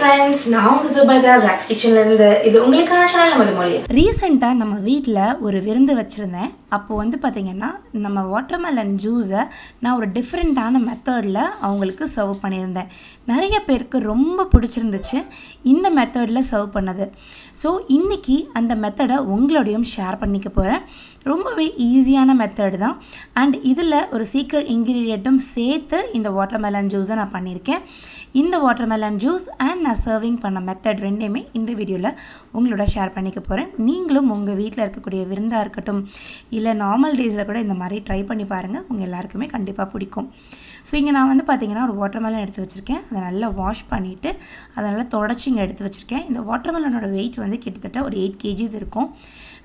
friends, நான் உங்க Subhada zacs kitchen இருந்து இது உங்களுக்கான சேனல் நம்ம மொழி. ரீசெண்டா நம்ம வீட்ல ஒரு விருந்து வச்சிருந்தேன். அப்போ வந்து பாத்தீங்கன்னா நம்ம வாட்டர்மெலன் ஜூஸை நான் ஒரு டிஃப்ரெண்டான மெத்தட்ல அவங்களுக்கு சர்வ் பண்ணியிருந்தேன். நிறைய பேருக்கு ரொம்ப பிடிச்சிருந்துச்சு இந்த மெத்தட்ல சர்வ் பண்ணது. ஸோ இன்னைக்கு அந்த மெத்தடை உங்களோடையும் ஷேர் பண்ணிக்க போகிறேன். ரொம்பவே ஈஸியான மெத்தட் தான். அண்ட் இதில் ஒரு சீக்ரெட் இன்க்ரீடியண்ட்டும் சேர்த்து இந்த வாட்டர்மெலன் ஜூஸை நான் பண்ணியிருக்கேன். இந்த வாட்டர்மெலன் ஜூஸ் அண்ட் நான் சர்விங் பண்ண மெத்தட் ரெண்டையுமே இந்த வீடியோவில் உங்களோட ஷேர் பண்ணிக்க போகிறேன். நீங்களும் உங்கள் வீட்டில் இருக்கக்கூடிய விருந்தாக இருக்கட்டும் இல்லை நார்மல் டேஸில் கூட இந்த மாதிரி ட்ரை பண்ணி பாருங்கள். உங்கள் எல்லாருக்குமே கண்டிப்பாக பிடிக்கும். ஸோ இங்கே நான் வந்து பார்த்திங்கன்னா ஒரு வாட்டர்மெலன் எடுத்து வச்சுருக்கேன். அதை நல்லா வாஷ் பண்ணிவிட்டு அதை நல்லா தொடச்சி இங்கே எடுத்து வச்சுருக்கேன். இந்த வாட்டர்மெலனோட வெயிட் வந்து கிட்டத்தட்ட ஒரு 8 kgs இருக்கும்.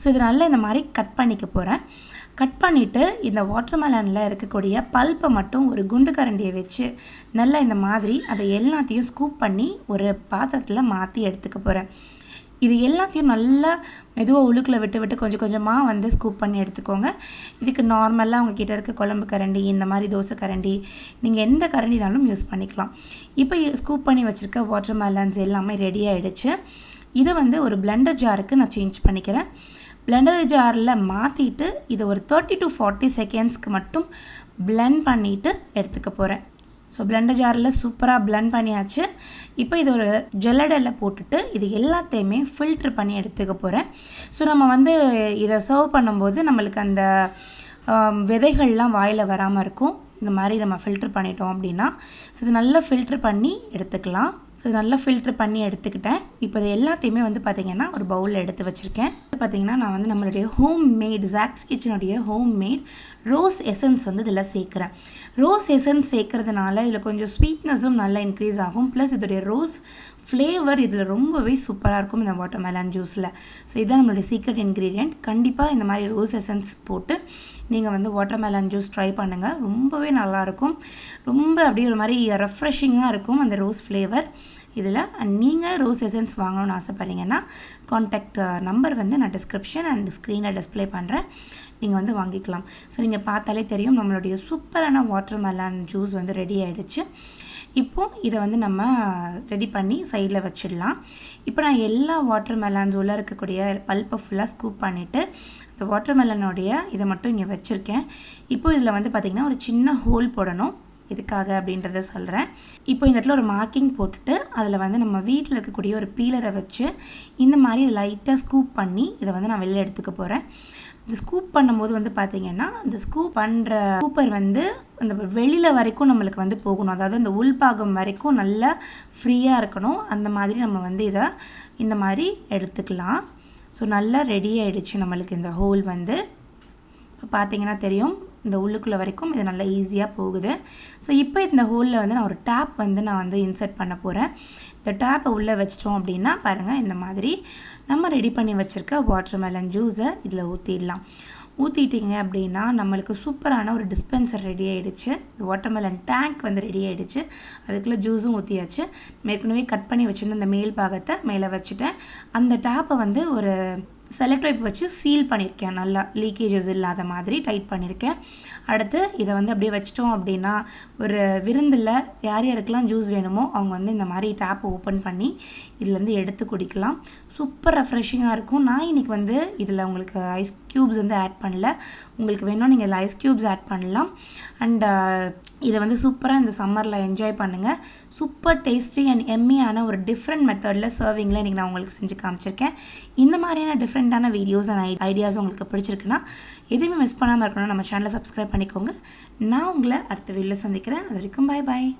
ஸோ இது நல்லா இந்த மாதிரி கட் பண்ணிக்க போகிறேன். கட் பண்ணிவிட்டு இந்த வாட்டர்மெலனில் இருக்கக்கூடிய பல்ப்பை மட்டும் ஒரு குண்டு கரண்டியை வச்சு நல்லா இந்த மாதிரி அதை எல்லாத்தையும் ஸ்கூப் பண்ணி ஒரு பாத்திரத்தில் மாற்றி எடுத்துக்க போகிறேன். இது எல்லாத்தையும் நல்லா மெதுவாக உள்ளுக்குள்ளே விட்டு கொஞ்சம் கொஞ்சமாக வந்து ஸ்கூப் பண்ணி எடுத்துக்கோங்க. இதுக்கு நார்மலாக உங்ககிட்ட இருக்க குழம்பு கரண்டி, இந்த மாதிரி தோசை கரண்டி, நீங்கள் எந்த கரண்டினாலும் யூஸ் பண்ணிக்கலாம். இப்போ ஸ்கூப் பண்ணி வச்சுருக்க வாட்டர்மெலன்ஸ் எல்லாமே ரெடி ஆகிடுச்சு. இதை வந்து ஒரு பிளெண்டர் ஜாருக்கு நான் சேஞ்ச் பண்ணிக்கிறேன். பிளெண்டர் ஜாரில் மாற்றிட்டு இதை ஒரு 30 to 40 செகண்ட்ஸ்க்கு மட்டும் பிளெண்ட் பண்ணிவிட்டு எடுத்துக்க போகிறேன். ஸோ பிளெண்டர் ஜாரில் சூப்பராக பிளெண்ட் பண்ணியாச்சு. இப்போ இது ஒரு ஜல்லடையில் போட்டுட்டு இது எல்லாத்தையுமே ஃபில்ட்ரு பண்ணி எடுத்துக்க போகிறேன். ஸோ நம்ம வந்து இதை சர்வ் பண்ணும்போது நம்மளுக்கு அந்த விதைகள்லாம் வாயில் வராமல் இருக்கும். இந்த மாதிரி நம்ம ஃபில்ட்ரு பண்ணிட்டோம் அப்படின்னா ஸோ இது நல்லா ஃபில்ட்ரு பண்ணி எடுத்துக்கலாம். ஸோ இது நல்லா ஃபில்ட்ரு பண்ணி எடுத்துக்கிட்டேன். இப்போ இது எல்லாத்தையுமே வந்து பார்த்திங்கன்னா ஒரு பவுலில் எடுத்து வச்சுருக்கேன். பார்த்திங்கன்னா நான் வந்து நம்மளுடைய home made zacs kitchen home made rose essence வந்து இதில் சேர்க்குறேன். ரோஸ் எசன்ஸ் சேர்க்குறதுனால இதில் கொஞ்சம் ஸ்வீட்னஸும் நல்லா இன்க்ரீஸ் ஆகும். ப்ளஸ் இதோடைய ரோஸ் ஃப்ளேவர் இதில் ரொம்பவே சூப்பராக இருக்கும் இந்த வாட்டர்மெலன் ஜூஸில். ஸோ இதுதான் நம்மளுடைய சீக்ரெட் இன்க்ரீடியண்ட். கண்டிப்பாக இந்த மாதிரி ரோஸ் எசன்ஸ் போட்டு நீங்கள் வந்து வாட்டர்மெலன் ஜூஸ் ட்ரை பண்ணுங்கள். ரொம்பவே நல்லாயிருக்கும். ரொம்ப அப்படியே ஒரு மாதிரி ரெஃப்ரெஷிங்காக இருக்கும் அந்த ரோஸ் ஃப்ளேவர் இதில். அண்ட் நீங்கள் ரோஸ் எசன்ஸ் வாங்கணும்னு ஆசைப்பட்றீங்கன்னா கான்டாக்ட் நம்பர் வந்து நான் டிஸ்கிரிப்ஷன் அண்ட் ஸ்க்ரீனில் டிஸ்பிளே பண்ணுறேன். நீங்கள் வந்து வாங்கிக்கலாம். ஸோ நீங்கள் பார்த்தாலே தெரியும் நம்மளுடைய சூப்பரான வாட்டர்மெலன் ஜூஸ் வந்து ரெடி ஆகிடுச்சு. இப்போது இதை வந்து நம்ம ரெடி பண்ணி சைடில் வச்சிடலாம். இப்போ நான் எல்லா வாட்டர்மெலன்ஸ் உள்ள இருக்கக்கூடிய பல்ப்பை ஃபுல்லாக ஸ்கூப் பண்ணிவிட்டு இந்த வாட்டர்மெலனுடைய இதை மட்டும் இங்கே வச்சுருக்கேன். இப்போது இதில் வந்து பார்த்திங்கன்னா ஒரு சின்ன ஹோல் போடணும். எதுக்காக அப்படின்றத சொல்கிறேன். இப்போ இந்த இடத்துல ஒரு மார்க்கிங் போட்டுட்டு அதில் வந்து நம்ம வீட்டில் இருக்கக்கூடிய ஒரு பீலரை வச்சு இந்த மாதிரி லைட்டாக ஸ்கூப் பண்ணி இதை வந்து நான் வெளில எடுத்துக்க போகிறேன். இந்த ஸ்கூப் பண்ணும்போது வந்து பார்த்திங்கன்னா இந்த ஸ்கூப் பண்ணுற ஸ்கூப்பர் வந்து அந்த வெளியில் வரைக்கும் நம்மளுக்கு வந்து போகணும். அதாவது இந்த உள்பாகம் வரைக்கும் நல்லா ஃப்ரீயாக இருக்கணும். அந்த மாதிரி நம்ம வந்து இதை இந்த மாதிரி எடுத்துக்கலாம். ஸோ நல்லா ரெடி ஆகிடுச்சு நம்மளுக்கு இந்த ஹோல் வந்து. இப்போ பார்த்திங்கன்னா தெரியும் இந்த உள்ளுக்குள்ளே வரைக்கும் இது நல்லா ஈஸியாக போகுது. ஸோ இப்போ இந்த ஹோலில் வந்து நான் ஒரு டேப் வந்து நான் வந்து இன்சர்ட் பண்ண போகிறேன். இந்த டேப்பை உள்ளே வச்சிட்டோம் அப்படின்னா பாருங்கள் இந்த மாதிரி நம்ம ரெடி பண்ணி வச்சுருக்க வாட்டர்மெலன் ஜூஸை இதில் ஊற்றிடலாம். ஊற்றிட்டிங்க அப்படின்னா நம்மளுக்கு சூப்பரான ஒரு டிஸ்பென்சர் ரெடி ஆகிடுச்சு. வாட்டர்மெலன் டேங்க் வந்து ரெடி ஆகிடுச்சு. அதுக்குள்ளே ஜூஸும் ஊற்றியாச்சு. ஏற்கனவே கட் பண்ணி வச்சுருந்த அந்த மேல் பாகத்தை மேலே வச்சுட்டேன். அந்த டேப்பை வந்து ஒரு செலோடேப் வச்சு சீல் பண்ணியிருக்கேன். நல்லா லீக்கேஜஸ் இல்லாத மாதிரி டைட் பண்ணியிருக்கேன். அடுத்து இதை வந்து அப்படியே வச்சிட்டோம் அப்படின்னா ஒரு விருந்தில் யார் யாருக்கெல்லாம் ஜூஸ் வேணுமோ அவங்க வந்து இந்த மாதிரி டேப்பை ஓப்பன் பண்ணி இதுலேருந்து எடுத்து குடிக்கலாம். சூப்பர் ரெஃப்ரெஷிங்காக இருக்கும். நான் இன்றைக்கி வந்து இதில் உங்களுக்கு ஐஸ் க்யூப்ஸ் வந்து ஆட் பண்ணல. உங்களுக்கு வேணும் நீங்கள் ஐஸ் க்யூப்ஸ் ஆட் பண்ணலாம். அண்ட் இதை வந்து சூப்பராக இந்த சம்மரில் என்ஜாய் பண்ணுங்கள். சூப்பர் டேஸ்டி அண்ட் எம்மியான ஒரு டிஃப்ரெண்ட் மெத்தடில் சர்விங்கில் இன்றைக்கி நான் உங்களுக்கு செஞ்சு காமிச்சிருக்கேன். இந்த மாதிரியான டிஃப்ரெண்ட்டான வீடியோஸ் அண்ட் ஐடியாஸ் உங்களுக்கு பிடிச்சிருக்குன்னா எதுவுமே மிஸ் பண்ணாமல் இருக்கணும் நம்ம சேனலை சப்ஸ்கிரைப் பண்ணிக்கோங்க. நான் உங்களை அடுத்த வீடியோவில் சந்திக்கிறேன். அது வரைக்கும் பாய் பாய்.